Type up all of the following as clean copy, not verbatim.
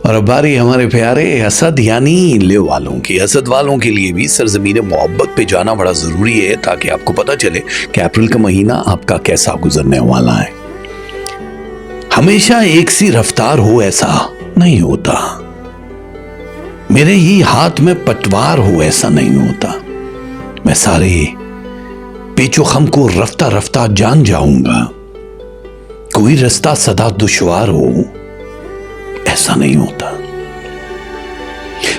और अब बारी हमारे प्यारे असद यानी लिव वालों की। असद वालों के लिए भी सरजमीन मोहब्बत पे जाना बड़ा ज़रूरी है ताकि आपको पता चले कि अप्रैल का महीना आपका कैसा गुजरने वाला है। हमेशा एक सी रफ्तार हो ऐसा नहीं होता, मेरे ही हाथ में पटवार हो ऐसा नहीं होता। मैं सारे पेचो खम को रफ्ता रफ्ता जान जाऊंगा, कोई रास्ता सदा दुश्वार हो ऐसा नहीं होता।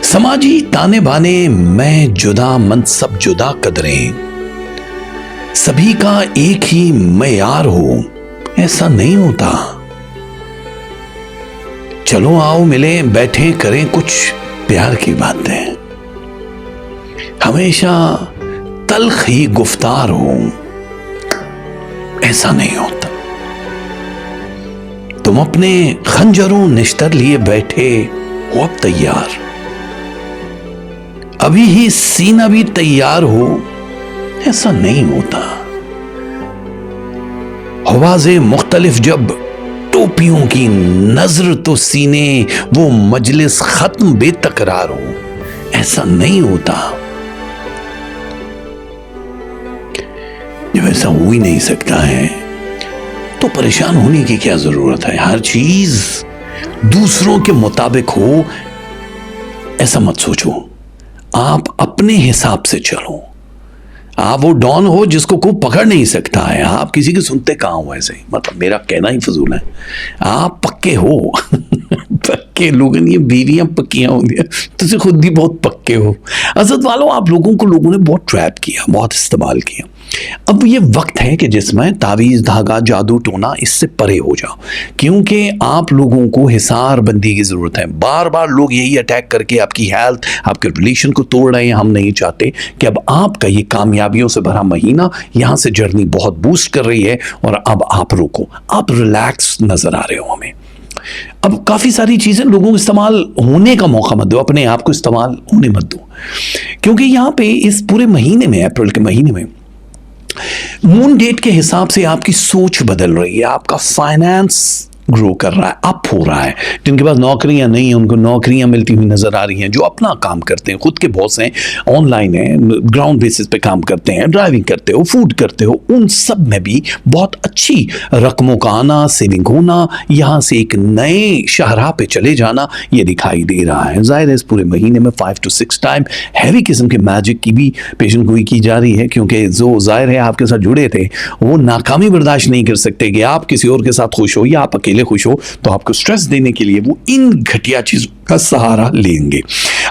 समाजी ताने बाने मैं जुदा मन सब जुदा कदरें, सभी का एक ही मयार हो ऐसा नहीं होता। चलो आओ मिले बैठे करें कुछ प्यार की बातें, हमेशा तल्ख ही गुफ्तार हो ऐसा नहीं होता। तुम अपने खंजरों निश्तर लिए बैठे हो अब तैयार, अभी ही सीना भी तैयार हो ऐसा नहीं होता। आवाज़ें मुख्तलिफ जब टोपियों की नजर तो सीने वो मजलिस खत्म बेतकरार हो ऐसा नहीं होता। जब ऐसा हो ही नहीं सकता है तो परेशान होने की क्या जरूरत है। हर चीज दूसरों के मुताबिक हो ऐसा मत सोचो, आप अपने हिसाब से चलो। आप वो डॉन हो जिसको कोई पकड़ नहीं सकता है, आप किसी की सुनते कहां हो ऐसे, मतलब मेरा कहना ही फजूल है। आप पक्के हो पक्के लोग, ये बीवियां पक्कियां होंगी, तुझे खुद भी बहुत पक्के हो। असद वालों, आप लोगों को लोगों ने बहुत ट्रैप किया, बहुत इस्तेमाल किया। अब ये वक्त है कि जिसमें तावीज़ धागा जादू टोना इससे परे हो जाओ, क्योंकि आप लोगों को हिसार बंदी की ज़रूरत है। बार बार लोग यही अटैक करके आपकी हेल्थ, आपके रिलेशन को तोड़ रहे हैं। हम नहीं चाहते कि अब आपका ये कामयाबियों से भरा महीना, यहाँ से जर्नी बहुत बूस्ट कर रही है और अब आप रुको, आप रिलैक्स नज़र आ रहे हो हमें। अब काफ़ी सारी चीज़ें लोगों को इस्तेमाल होने का मौका मत दो, अपने आप को इस्तेमाल होने मत दो, क्योंकि यहाँ पे इस पूरे महीने में, अप्रैल के महीने में मून डेट के हिसाब से आपकी सोच बदल रही है, आपका फाइनेंस ग्रो कर रहा है, अप हो रहा है। जिनके पास नौकरियां नहीं हैं उनको नौकरियां मिलती हुई नजर आ रही हैं, जो अपना काम करते हैं, खुद के बॉस हैं, ऑनलाइन हैं, ग्राउंड बेसिस पे काम करते हैं, ड्राइविंग करते हो, फूड करते हो, उन सब में भी बहुत अच्छी रकमों का आना, सेविंग होना, यहाँ से एक नए शाहराह पे चले जाना, ये दिखाई दे रहा है। जाहिर है इस पूरे महीने में 5 to 6 टाइम हैवी किस्म के मैजिक की भी पेशन गोई की जा रही है, क्योंकि जो जाहिर है आपके साथ जुड़े थे वो नाकामी बर्दाश्त नहीं कर सकते कि आप किसी और के साथ खुश हो या आप अकेले खुश हो, तो आपको स्ट्रेस देने के लिए वो इन घटिया चीजों का सहारा लेंगे।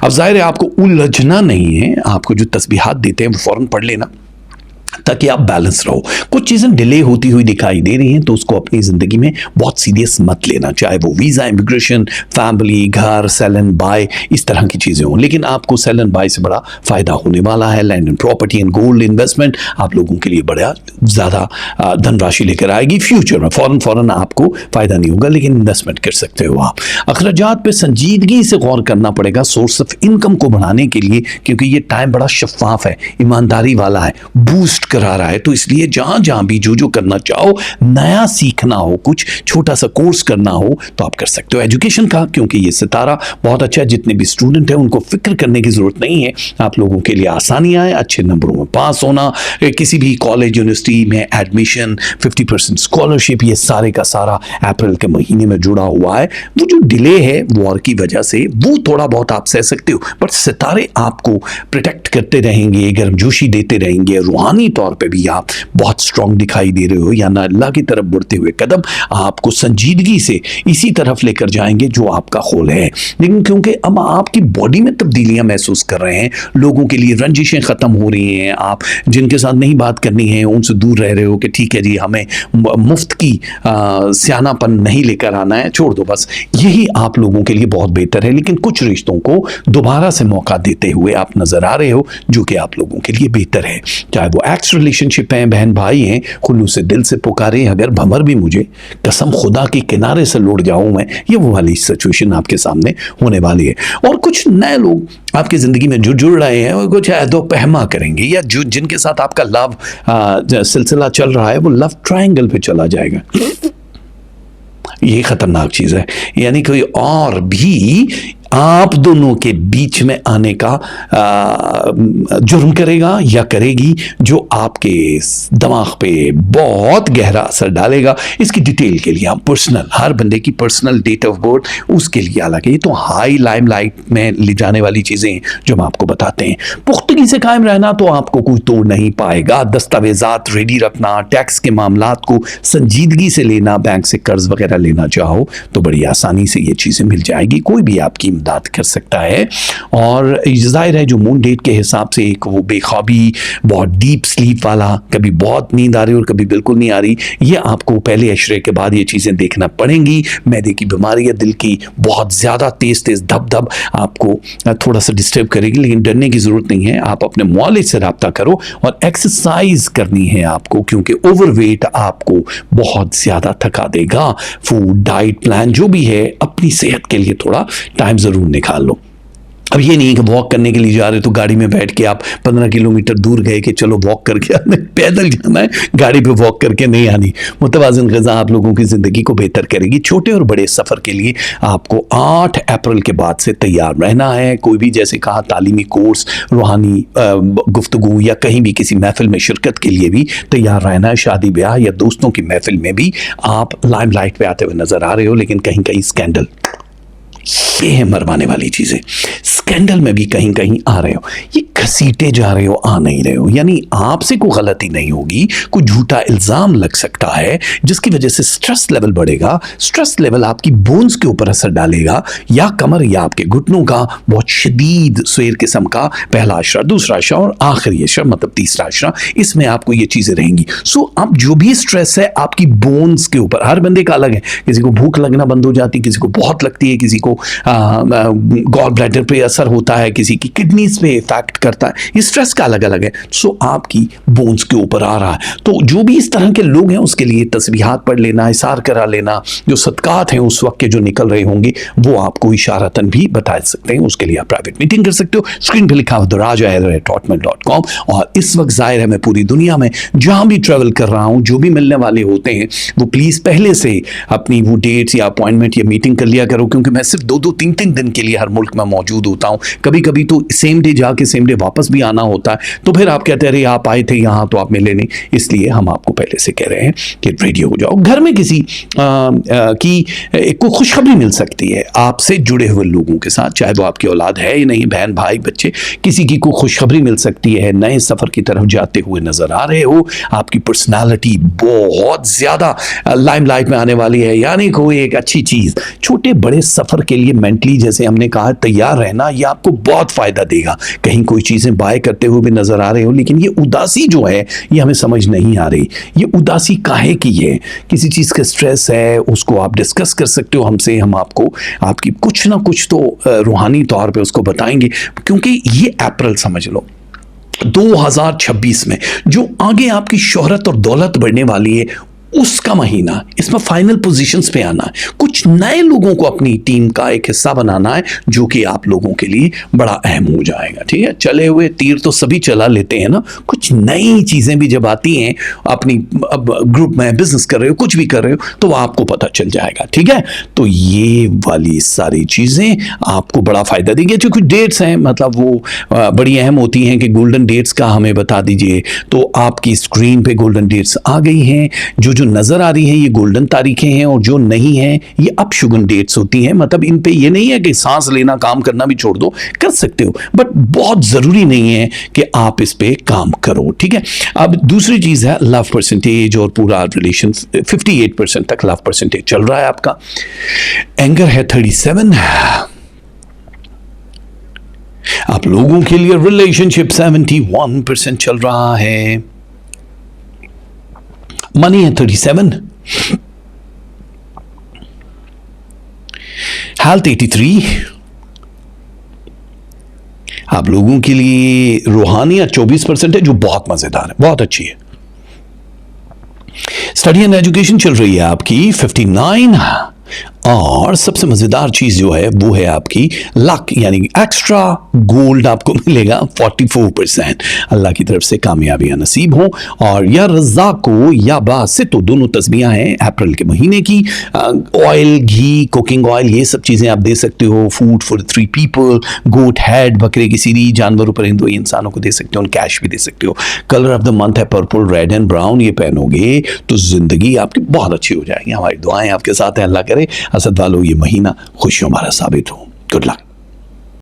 अब जाहिर है आपको उलझना नहीं है, आपको जो तस्बीहात देते हैं वो फौरन पढ़ लेना ताकि आप बैलेंस रहो। कुछ चीज़ें डिले होती हुई दिखाई दे रही हैं तो उसको अपनी ज़िंदगी में बहुत सीरियस मत लेना, चाहे वो वीज़ा, इमिग्रेशन, फैमिली, घर, सेल एंड बाय, इस तरह की चीज़ें हों। लेकिन आपको सेल एंड बाय से बड़ा फ़ायदा होने वाला है। Land and property and gold investment आप लोगों के लिए बड़ा ज़्यादा धनराशि लेकर आएगी फ्यूचर में। फ़ौरन आपको फ़ायदा नहीं होगा, लेकिन इन्वेस्टमेंट कर सकते हो आप। अखराजात पर संजीदगी से गौर करना पड़ेगा सोर्स ऑफ इनकम को बढ़ाने के लिए, क्योंकि ये टाइम बड़ा शफाफ है, ईमानदारी वाला है, बूस्ट करा रहा है। तो इसलिए जहां जहां भी जो करना चाहो, नया सीखना हो, कुछ छोटा सा कोर्स करना हो तो आप कर सकते हो। एजुकेशन का, क्योंकि ये सितारा बहुत अच्छा है, जितने भी स्टूडेंट हैं उनको फिक्र करने की जरूरत नहीं है। आप लोगों के लिए आसानियां हैं, अच्छे नंबरों में पास होना, किसी भी कॉलेज यूनिवर्सिटी में एडमिशन, 50% स्कॉलरशिप, ये सारे का सारा अप्रैल के महीने में जुड़ा हुआ है। वो जो डिले है वॉर की वजह से, वो थोड़ा बहुत आप सह सकते हो, बट सितारे आपको प्रोटेक्ट करते रहेंगे, गर्मजोशी देते रहेंगे। रूहानी तौर पे भी आप बहुत स्ट्रांग दिखाई दे रहे हो, या ना अल्लाह की तरफ बढ़ते हुए कदम आपको संजीदगी से इसी तरफ लेकर जाएंगे जो आपका खोल है। लेकिन क्योंकि अब आपकी बॉडी में तब्दीलियां महसूस कर रहे हैं, लोगों के लिए रंजिशें ख़त्म हो रही हैं, आप जिनके साथ नहीं बात करनी है उनसे दूर रह रहे हो कि ठीक है जी, हमें मुफ्त की सियानापन नहीं लेकर आना है, छोड़ दो बस। यही आप लोगों के लिए बहुत बेहतर है। लेकिन कुछ रिश्तों को दोबारा से मौका देते हुए आप नजर आ रहे हो, जो कि आप लोगों के लिए बेहतर है। चाहे वो एक्स रिलेशनशिप हैं, बहन भाई हैं, खुलूस से दिल से पुकारे, अगर भंवर भी मुझे कसम खुदा के किनारे से लौट जाऊं मैं, ये वो वाली सिचुएशन आपके सामने होने वाली है। और कुछ नए लोग आपकी ज़िंदगी में जो जुड़ रहे हैं वो कुछ ऐदो पहमा करेंगे, या जो जिनके साथ आपका लव सिलसिला चल रहा है वो लव ट्रायंगल पे चला जाएगा। ये खतरनाक चीज है, यानी कोई और भी आप दोनों के बीच में आने का जुर्म करेगा या करेगी, जो आपके दिमाग पे बहुत गहरा असर डालेगा। इसकी डिटेल के लिए हम पर्सनल, हर बंदे की पर्सनल डेट ऑफ बर्थ, उसके लिए अलग है। ये तो हाई लाइमलाइट में ले जाने वाली चीजें जो हम आपको बताते हैं। पुख्तगी से कायम रहना तो आपको कोई तोड़ नहीं पाएगा। दस्तावेजात रेडी रखना, टैक्स के मामलात को संजीदगी से लेना, बैंक से कर्ज वगैरह लेना चाहो तो बड़ी आसानी से ये चीजें मिल जाएगी, कोई भी आपकी इमदाद कर सकता है। और जाहिर है जो मून डेट के हिसाब से एक वो बेख्वाबी, बहुत डीप स्लीप वाला, कभी बहुत नींद आ रही और कभी बिल्कुल नहीं आ रही, ये आपको पहले अशरे के बाद ये चीजें देखना पड़ेंगी। मैदे की बीमारी या दिल की बहुत ज्यादा तेज तेज धब धब आपको थोड़ा सा डिस्टर्ब करेगी, लेकिन डरने की जरूरत नहीं है। आप अपने मुआलिज से रब्ता करो और एक्सरसाइज करनी है आपको, क्योंकि ओवरवेट आपको बहुत ज्यादा थका देगा। फूड डाइट प्लान जो भी है, अपनी सेहत के लिए थोड़ा टाइम जरूर निकाल लो। अब ये नहीं कि वॉक करने के लिए जा रहे तो गाड़ी में बैठ के आप 15 किलोमीटर दूर गए कि चलो वॉक करके आने, पैदल जाना है, गाड़ी पे वॉक करके नहीं आनी। मुतवाज़िन ग़िज़ा आप लोगों की ज़िंदगी को बेहतर करेगी। छोटे और बड़े सफ़र के लिए आपको 8 अप्रैल के बाद से तैयार रहना है। कोई भी, जैसे कहा, तालीमी कोर्स, रूहानी गुफ्तगू या कहीं भी किसी महफिल में शिरकत के लिए भी तैयार रहना है। शादी ब्याह या दोस्तों की महफिल में भी आप लाइमलाइट पे आते हुए नज़र आ रहे हो, लेकिन कहीं कहीं स्कैंडल, ये है मरवाने वाली चीजें। स्कैंडल में भी कहीं कहीं आ रहे हो, ये घसीटे जा रहे हो, आ नहीं रहे हो, यानी आपसे कोई गलती नहीं होगी, कोई झूठा इल्जाम लग सकता है जिसकी वजह से स्ट्रेस लेवल बढ़ेगा। स्ट्रेस लेवल आपकी बोन्स के ऊपर असर डालेगा, या कमर या आपके घुटनों का बहुत शदीद सवेर किस्म का पहला अशरा, दूसरा अशरा और आखिरी अशरा मतलब तीसरा अशरा, इसमें आपको ये चीजें रहेंगी। सो अब जो भी स्ट्रेस है आपकी बोन्स के ऊपर, हर बंदे का अलग है। किसी को भूख लगना बंद हो जाती है, किसी को बहुत लगती है, किसी को गॉल ब्लैडर पे असर होता है, किसी की किडनीज पे इफेक्ट करता है। ये स्ट्रेस का अलग अलग है। सो आपकी बोन्स के ऊपर आ रहा है, तो जो भी इस तरह के लोग हैं उसके लिए तस्बीहात पढ़ लेना, इशार करा लेना, जो सदकात हैं उस वक्त के जो निकल रहे होंगे वो आपको इशारतन भी बता सकते हैं। उसके लिए आप प्राइवेट मीटिंग कर सकते हो। स्क्रीन पे लिखा दराज@hotmail.com। और इस वक्त जाहिर है मैं पूरी दुनिया में जहां भी ट्रेवल कर रहा हूं, जो भी मिलने वाले होते हैं वो प्लीज पहले से अपनी वो डेट्स या अपॉइंटमेंट या मीटिंग कर लिया करो, क्योंकि मैं सिर्फ 2-3 दिन के लिए हर मुल्क में मौजूद होता हूं। कभी कभी तो सेम डे जाके सेम डे वापस भी आना होता है, तो फिर आप कहते हैं अरे आप आए थे यहाँ तो आप मिले नहीं, इसलिए हम आपको पहले से कह रहे हैं कि रेडी हो जाओ। घर में किसी की को खुशखबरी मिल सकती है आपसे जुड़े हुए लोगों के साथ, चाहे वो आपकी औलाद है या नहीं, बहन भाई बच्चे, किसी की को खुशखबरी मिल सकती है। नए सफर की तरफ जाते हुए नजर आ रहे हो, आपकी पर्सनालिटी बहुत ज्यादा लाइमलाइट में आने वाली है, यानी कोई एक अच्छी चीज। छोटे बड़े सफर के लिए मेंटली, जैसे हमने कहा, तैयार रहना, ये आपको बहुत फायदा देगा। कहीं कोई चीजें बाय करते हुए भी नजर आ रहे हो, लेकिन ये उदासी जो है ये हमें समझ नहीं आ रही। ये उदासी काहे की है? किसी चीज का स्ट्रेस है, उसको आप डिस्कस कर सकते हो हमसे, हम आपको आपकी कुछ ना कुछ तो रूहानी तौर पे उसको बताएंगे, क्योंकि ये अप्रैल समझ लो 2026 में जो आगे आपकी शोहरत और दौलत बढ़ने वाली है उसका महीना, इसमें फाइनल पोजीशंस पे आना है। कुछ नए लोगों को अपनी टीम का एक हिस्सा बनाना है, जो कि आप लोगों के लिए बड़ा अहम हो जाएगा। ठीक है, चले हुए तीर तो सभी चला लेते हैं ना, कुछ नई चीजें भी जब आती हैं, अपनी अब ग्रुप में बिजनेस कर रहे हो, कुछ भी कर रहे हो, तो आपको पता चल जाएगा। ठीक है, तो ये वाली सारी चीजें आपको बड़ा फायदा देंगे। जो कुछ डेट्स हैं मतलब वो बड़ी अहम होती हैं कि गोल्डन डेट्स का हमें बता दीजिए। तो आपकी स्क्रीन पे गोल्डन डेट्स आ गई हैं। जो नजर आ रही है ये गोल्डन तारीखें हैं, और जो नहीं है ये अपशगुन डेट्स होती हैं। मतलब इन पे ये नहीं है कि सांस लेना, काम करना भी छोड़ दो, कर सकते हो, बट बहुत जरूरी नहीं है कि आप इस पे काम करो। ठीक है, अब दूसरी चीज है लव परसेंटेज, और पूरा रिलेशन 58% तक लव परसेंटेज चल रहा है आपका। एंगर है 37। आप लोगों के लिए रिलेशनशिप 71% चल रहा है। मनी है 37, हेल्थ 83। आप लोगों के लिए रूहानियत 24% है, जो बहुत मजेदार है, बहुत अच्छी है। स्टडी एंड एजुकेशन चल रही है आपकी 59, और सबसे मज़ेदार चीज़ जो है वो है आपकी लक, यानी एक्स्ट्रा गोल्ड आपको मिलेगा 44%। अल्लाह की तरफ से कामयाबियाँ नसीब हो। और या रज़ा को या बा से तो दोनों तस्बीहां हैं अप्रैल के महीने की। ऑयल, घी, कुकिंग ऑयल, ये सब चीज़ें आप दे सकते हो। Food for 3 people, goat head, बकरे की सीरी, जानवरों परिंदों इंसानों को दे सकते हो, कैश भी दे सकते हो। कलर ऑफ द मंथ है पर्पल, रेड एंड ब्राउन। ये पहनोगे तो ज़िंदगी आपकी बहुत अच्छी हो जाएगी। हमारी दुआएं आपके साथ हैं। अल्लाह करे असद वालों ये महीना खुशियों हमारा साबित हो। Good luck.